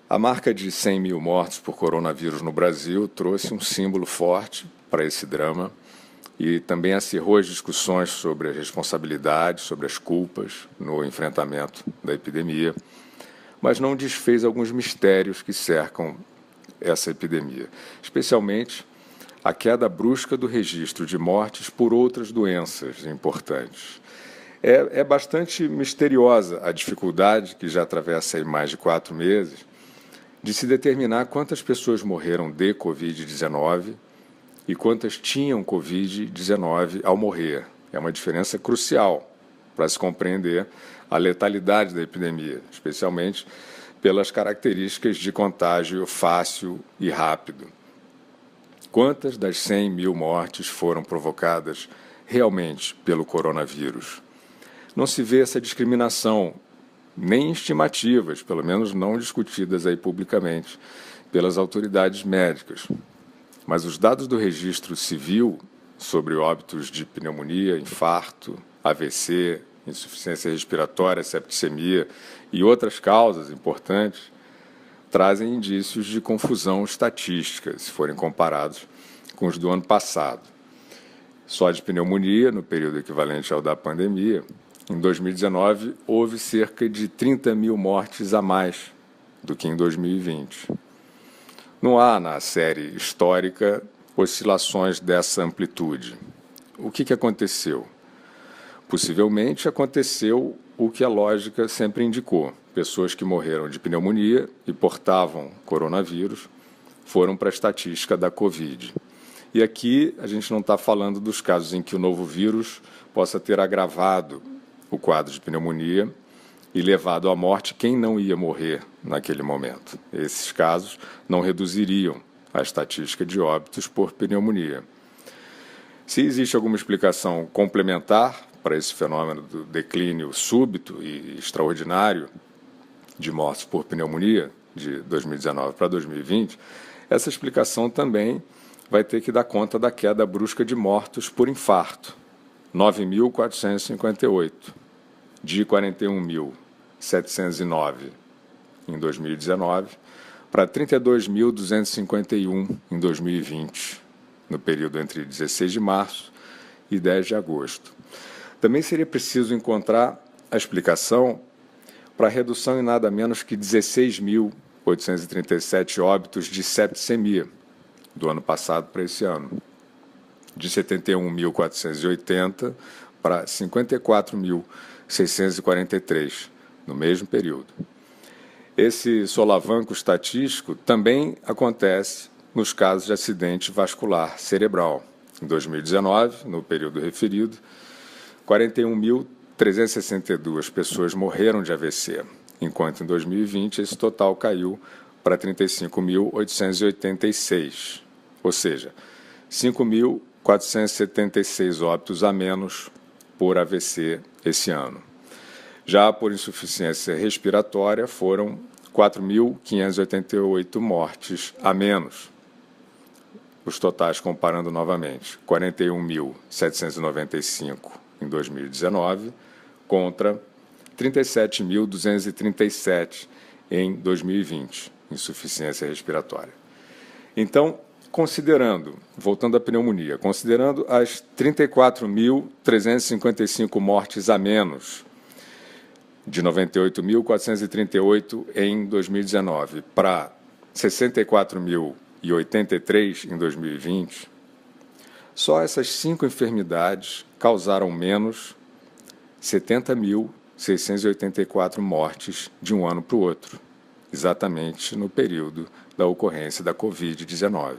A marca de 100 mil mortos por coronavírus no Brasil trouxe um símbolo forte para esse drama e também acirrou as discussões sobre a responsabilidade, sobre as culpas no enfrentamento da epidemia, mas não desfez alguns mistérios que cercam essa epidemia, especialmente a queda brusca do registro de mortes por outras doenças importantes. É bastante misteriosa a dificuldade, que já atravessa aí mais de 4 meses, de se determinar quantas pessoas morreram de Covid-19 e quantas tinham Covid-19 ao morrer. É uma diferença crucial para se compreender a letalidade da epidemia, especialmente pelas características de contágio fácil e rápido. Quantas das 100 mil mortes foram provocadas realmente pelo coronavírus? Não se vê essa discriminação, nem estimativas, pelo menos não discutidas aí publicamente, pelas autoridades médicas. Mas os dados do registro civil sobre óbitos de pneumonia, infarto, AVC, insuficiência respiratória, septicemia e outras causas importantes trazem indícios de confusão estatística, se forem comparados com os do ano passado. Só de pneumonia, no período equivalente ao da pandemia, em 2019 houve cerca de 30 mil mortes a mais do que em 2020. Não há na série histórica oscilações dessa amplitude. O que aconteceu? Possivelmente aconteceu o que a lógica sempre indicou. Pessoas que morreram de pneumonia e portavam coronavírus foram para a estatística da Covid. E aqui a gente não está falando dos casos em que o novo vírus possa ter agravado o quadro de pneumonia e levado à morte quem não ia morrer naquele momento. Esses casos não reduziriam a estatística de óbitos por pneumonia. Se existe alguma explicação complementar para esse fenômeno do declínio súbito e extraordinário de mortes por pneumonia de 2019 para 2020, essa explicação também vai ter que dar conta da queda brusca de mortos por infarto, 9.458, de 41.709 em 2019 para 32.251 em 2020, no período entre 16 de março e 10 de agosto. Também seria preciso encontrar a explicação para a redução em nada menos que 16.837 óbitos de septicemia do ano passado para esse ano, de 71.480 para 54.643 no mesmo período. Esse solavanco estatístico também acontece nos casos de acidente vascular cerebral. Em 2019, no período referido, 41.362 pessoas morreram de AVC, enquanto em 2020 esse total caiu para 35.886, ou seja, 5.476 óbitos a menos por AVC esse ano. Já por insuficiência respiratória foram 4.588 mortes a menos. Os totais comparando novamente, 41.795 em 2019 contra 37.237 em 2020, insuficiência respiratória. Então, voltando à pneumonia, considerando as 34.355 mortes a menos, de 98.438 em 2019 para 64.083 em 2020, só essas 5 enfermidades causaram menos 70.684 mortes de um ano para o outro, exatamente no período da ocorrência da Covid-19.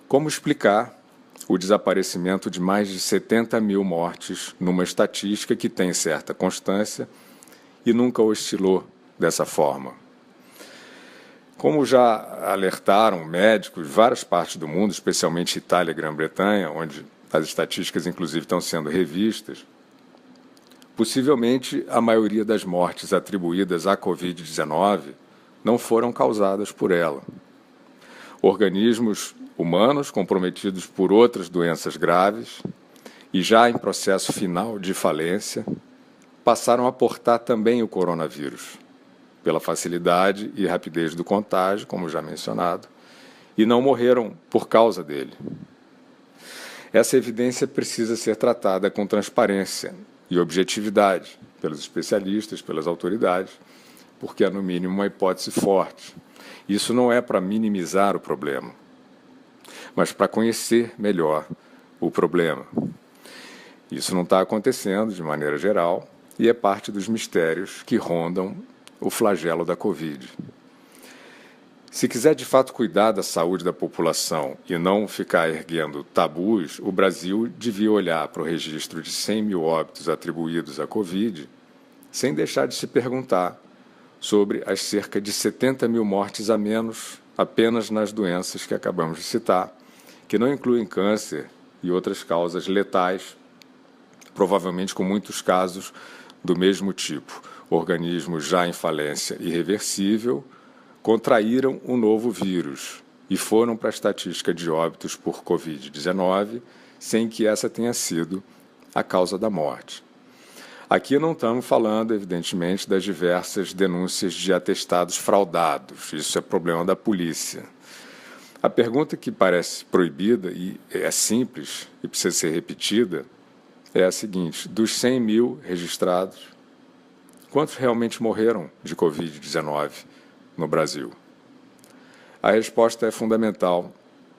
Como explicar o desaparecimento de mais de 70 mil mortes numa estatística que tem certa constância e nunca oscilou dessa forma? Como já alertaram médicos de várias partes do mundo, especialmente Itália e Grã-Bretanha, onde as estatísticas inclusive estão sendo revistas, possivelmente a maioria das mortes atribuídas à Covid-19 não foram causadas por ela. Organismos humanos comprometidos por outras doenças graves e já em processo final de falência passaram a portar também o coronavírus. pela facilidade e rapidez do contágio, como já mencionado, e não morreram por causa dele. Essa evidência precisa ser tratada com transparência e objetividade pelos especialistas, pelas autoridades, porque é, no mínimo, uma hipótese forte. Isso não é para minimizar o problema, mas para conhecer melhor o problema. Isso não está acontecendo de maneira geral e é parte dos mistérios que rondam o flagelo da Covid. Se quiser de fato cuidar da saúde da população e não ficar erguendo tabus, o Brasil devia olhar para o registro de 100 mil óbitos atribuídos à Covid, sem deixar de se perguntar sobre as cerca de 70 mil mortes a menos apenas nas doenças que acabamos de citar, que não incluem câncer e outras causas letais, provavelmente com muitos casos do mesmo tipo. Organismos já em falência irreversível contraíram um novo vírus e foram para a estatística de óbitos por Covid-19 sem que essa tenha sido a causa da morte. Aqui não estamos falando, evidentemente, das diversas denúncias de atestados fraudados. Isso é problema da polícia. A pergunta que parece proibida e é simples e precisa ser repetida é a seguinte: dos 100 mil registrados, quantos realmente morreram de Covid-19 no Brasil? A resposta é fundamental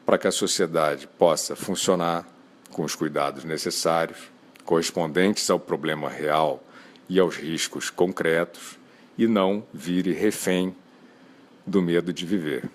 para que a sociedade possa funcionar com os cuidados necessários, correspondentes ao problema real e aos riscos concretos, e não vire refém do medo de viver.